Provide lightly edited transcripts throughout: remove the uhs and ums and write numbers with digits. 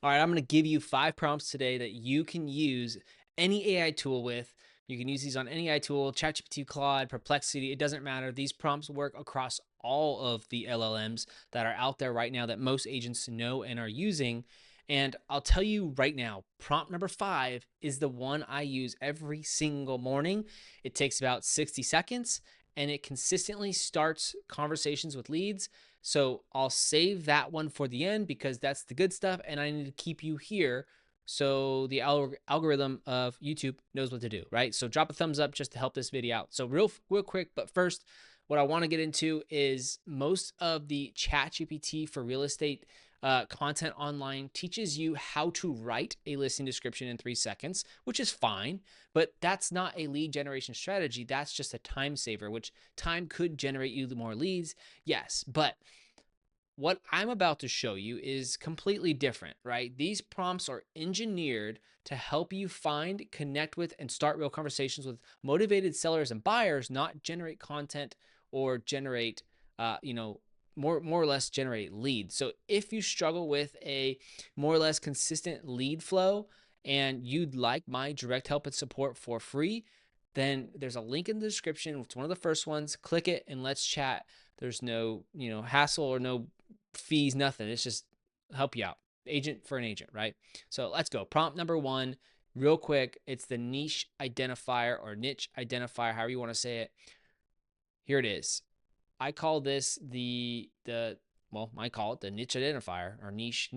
All right, I'm going to give you 5 prompts today that you can use any AI tool with. You can use these on any AI tool, ChatGPT, Claude, Perplexity, it doesn't matter. These prompts work across all of the LLMs that are out there right now that most agents know and are using. And I'll tell you right now, prompt number 5 is the one I use every single morning. It takes about 60 seconds and it consistently starts conversations with leads. So I'll save that one for the end because that's the good stuff, and I need to keep you here so the algorithm of YouTube knows what to do, right? So drop a thumbs up just to help this video out. So real quick, but first, what I want to get into is most of the ChatGPT for real estate content online teaches you how to write a listing description in 3 seconds, which is fine, but that's not a lead generation strategy. That's just a time saver, which time could generate you more leads, yes, but what I'm about to show you is completely different, right? These prompts are engineered to help you find, connect with, and start real conversations with motivated sellers and buyers, not generate content or generate, more or less generate leads. So if you struggle with a more or less consistent lead flow and you'd like my direct help and support for free, then there's a link in the description. It's one of the first ones. Click it and let's chat. There's no, hassle or no fees, nothing. It's just help you out. Agent for an agent, right? So let's go. Prompt number 1, real quick. It's the niche identifier or niche identifier, however you want to say it. Here it is. I call this I call it the niche identifier or niche,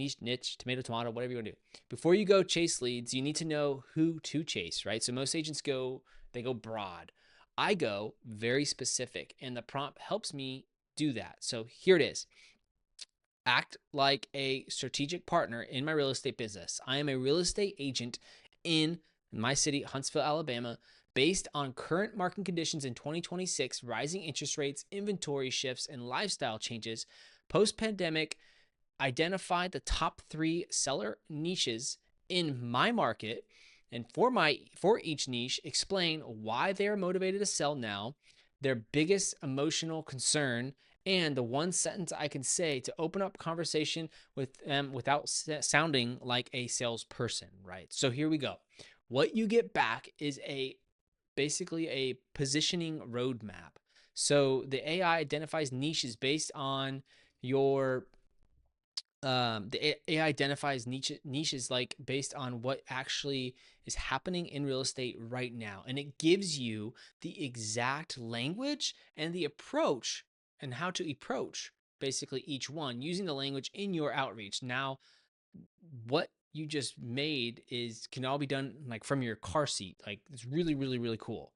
tomato, whatever you want to do. Before you go chase leads, you need to know who to chase, right? So most agents go broad. I go very specific, and the prompt helps me do that. So here it is. Act like a strategic partner in my real estate business. I am a real estate agent in my city, Huntsville, Alabama, based on current market conditions in 2026, rising interest rates, inventory shifts, and lifestyle changes. Post-pandemic, identify the top 3 seller niches in my market, and for each niche, explain why they are motivated to sell now, their biggest emotional concern, and the one sentence I can say to open up conversation with them without sounding like a salesperson, right? So here we go. What you get back is basically a positioning roadmap. So the AI identifies niches based on your the AI identifies niches like based on what actually is happening in real estate right now, and it gives you the exact language and the approach and how to approach basically each one using the language in your outreach. Now, what you just made can all be done like from your car seat. Like it's really, really, really cool.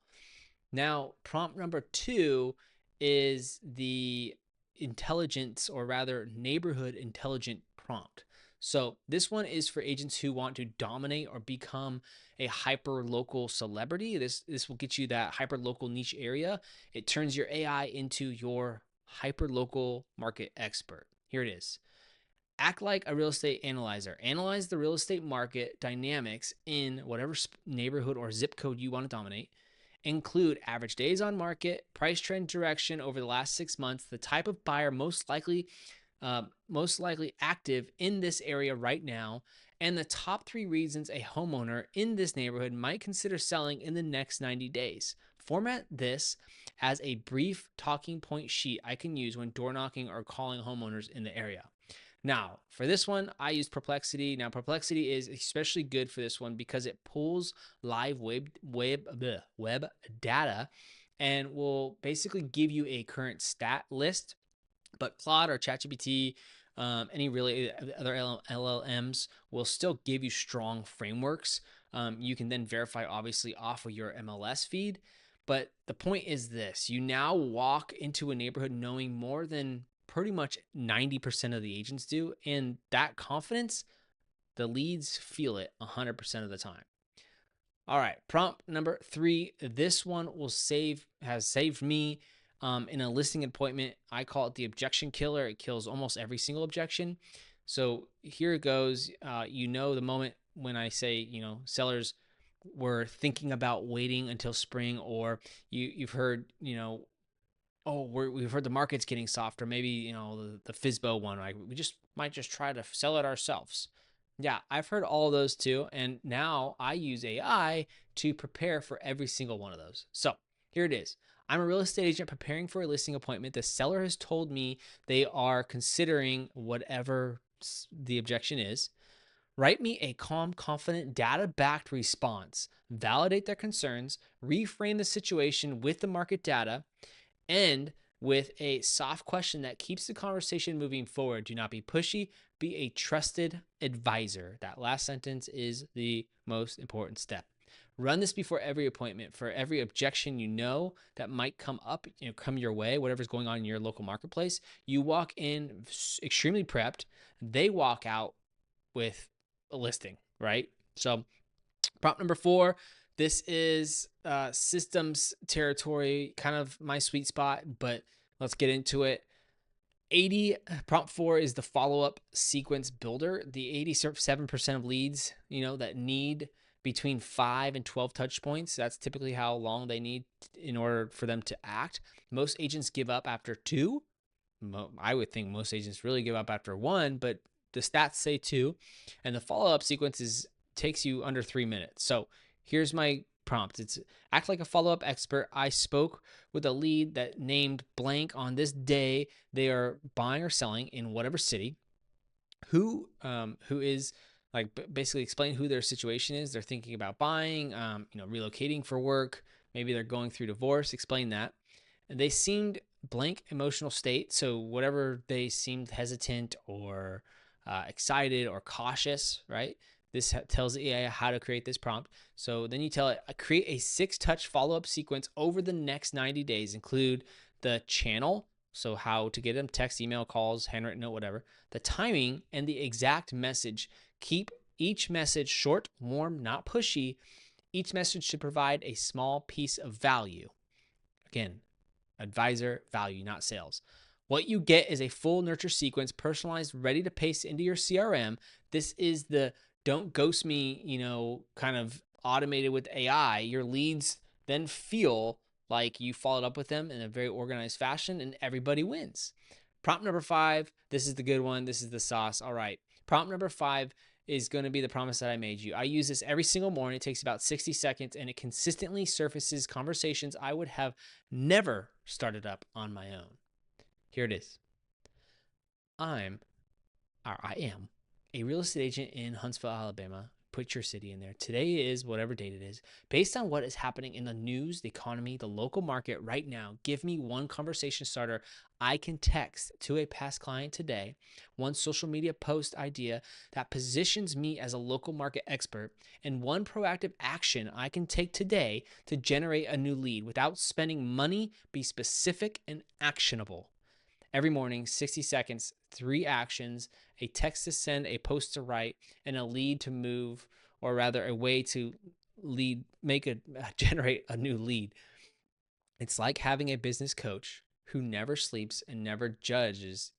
Now, prompt number 2 is the intelligence, or rather neighborhood intelligent prompt. So this one is for agents who want to dominate or become a hyper local celebrity. This will get you that hyper local niche area. It turns your AI into your hyper local market expert. Here it is. Act like a real estate analyzer. Analyze the real estate market dynamics in whatever neighborhood or zip code you want to dominate. Include average days on market, price trend direction over the last 6 months, the type of buyer most likely active in this area right now, and the top 3 reasons a homeowner in this neighborhood might consider selling in the next 90 days. Format this as a brief talking point sheet I can use when door knocking or calling homeowners in the area. Now, for this one, I use Perplexity. Now, Perplexity is especially good for this one because it pulls live web data and will basically give you a current stat list. But Claude or ChatGPT, any really other LLMs will still give you strong frameworks. You can then verify, obviously, off of your MLS feed. But the point is this: you now walk into a neighborhood knowing more than pretty much 90% of the agents do, and that confidence, the leads feel it 100% of the time. All right, prompt number 3. This one has saved me in a listing appointment. I call it the Objection Killer. It kills almost every single objection. So here it goes. The moment when I say, sellers were thinking about waiting until spring, or you've heard, we've heard the market's getting softer. Maybe, the FISBO one, like we might just try to sell it ourselves. Yeah, I've heard all of those too. And now I use AI to prepare for every single one of those. So here it is. I'm a real estate agent preparing for a listing appointment. The seller has told me they are considering whatever the objection is. Write me a calm, confident, data backed response. Validate their concerns, reframe the situation with the market data, end with a soft question that keeps the conversation moving forward. Do not be pushy, be a trusted advisor. That last sentence is the most important step. Run this before every appointment. For every objection that might come up, come your way, whatever's going on in your local marketplace, you walk in extremely prepped. They walk out with a listing, right? So prompt number 4, this is systems territory, kind of my sweet spot, but let's get into it. Prompt 4 is the follow-up sequence builder. The 87% of leads, that need between 5 and 12 touch points. That's typically how long they need in order for them to act. Most agents give up after 2. I would think most agents really give up after 1, but the stats say 2. And the follow-up sequence takes you under 3 minutes. So here's my prompt. It's act like a follow-up expert. I spoke with a lead that named blank on this day. They are buying or selling in whatever city. Who is like basically explain who their situation is. They're thinking about buying, relocating for work. Maybe they're going through divorce. Explain that. And they seemed blank emotional state. So whatever they seemed hesitant or excited or cautious, right? This tells the AI how to create this prompt. So then you tell it, create a 6-touch follow-up sequence over the next 90 days. Include the channel, so how to get them, text, email, calls, handwritten note, whatever, the timing, and the exact message. Keep each message short, warm, not pushy. Each message should provide a small piece of value. Again, advisor value, not sales. What you get is a full nurture sequence, personalized, ready to paste into your CRM. This is the don't ghost me, kind of automated with AI. Your leads then feel like you followed up with them in a very organized fashion and everybody wins. Prompt number 5, this is the good one. This is the sauce. All right. Prompt number 5 is going to be the promise that I made you. I use this every single morning. It takes about 60 seconds and it consistently surfaces conversations I would have never started up on my own. Here it is. I am a real estate agent in Huntsville, Alabama. Put your city in there. Today is whatever date it is. Based on what is happening in the news, the economy, the local market right now, give me one conversation starter I can text to a past client today, one social media post idea that positions me as a local market expert, and one proactive action I can take today to generate a new lead without spending money. Be specific and actionable. Every morning, 60 seconds, 3 actions, a text to send, a post to write, and a lead to move, or rather a way to generate a new lead. It's like having a business coach who never sleeps and never judges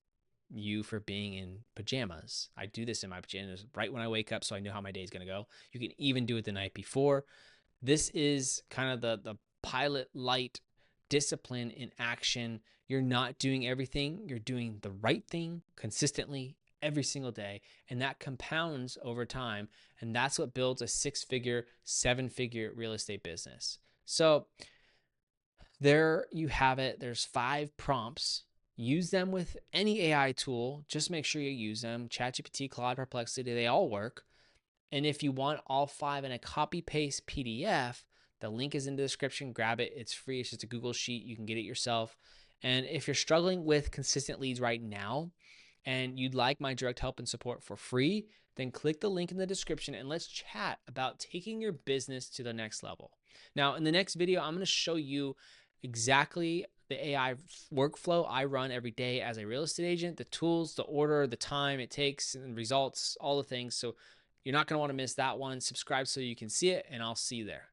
you for being in pajamas. I do this in my pajamas right when I wake up so I know how my day is going to go. You can even do it the night before. This is kind of the pilot light discipline in action. You're not doing everything. You're doing the right thing consistently every single day. And that compounds over time. And that's what builds a 6-figure, 7-figure real estate business. So there you have it. There's 5 prompts. Use them with any AI tool. Just make sure you use them. ChatGPT, Claude, Perplexity, they all work. And if you want all 5 in a copy paste PDF, the link is in the description. Grab it. It's free. It's just a Google Sheet. You can get it yourself. And if you're struggling with consistent leads right now and you'd like my direct help and support for free, then click the link in the description and let's chat about taking your business to the next level. Now, in the next video, I'm going to show you exactly the AI workflow I run every day as a real estate agent, the tools, the order, the time it takes, and results, all the things. So you're not going to want to miss that one. Subscribe so you can see it, and I'll see you there.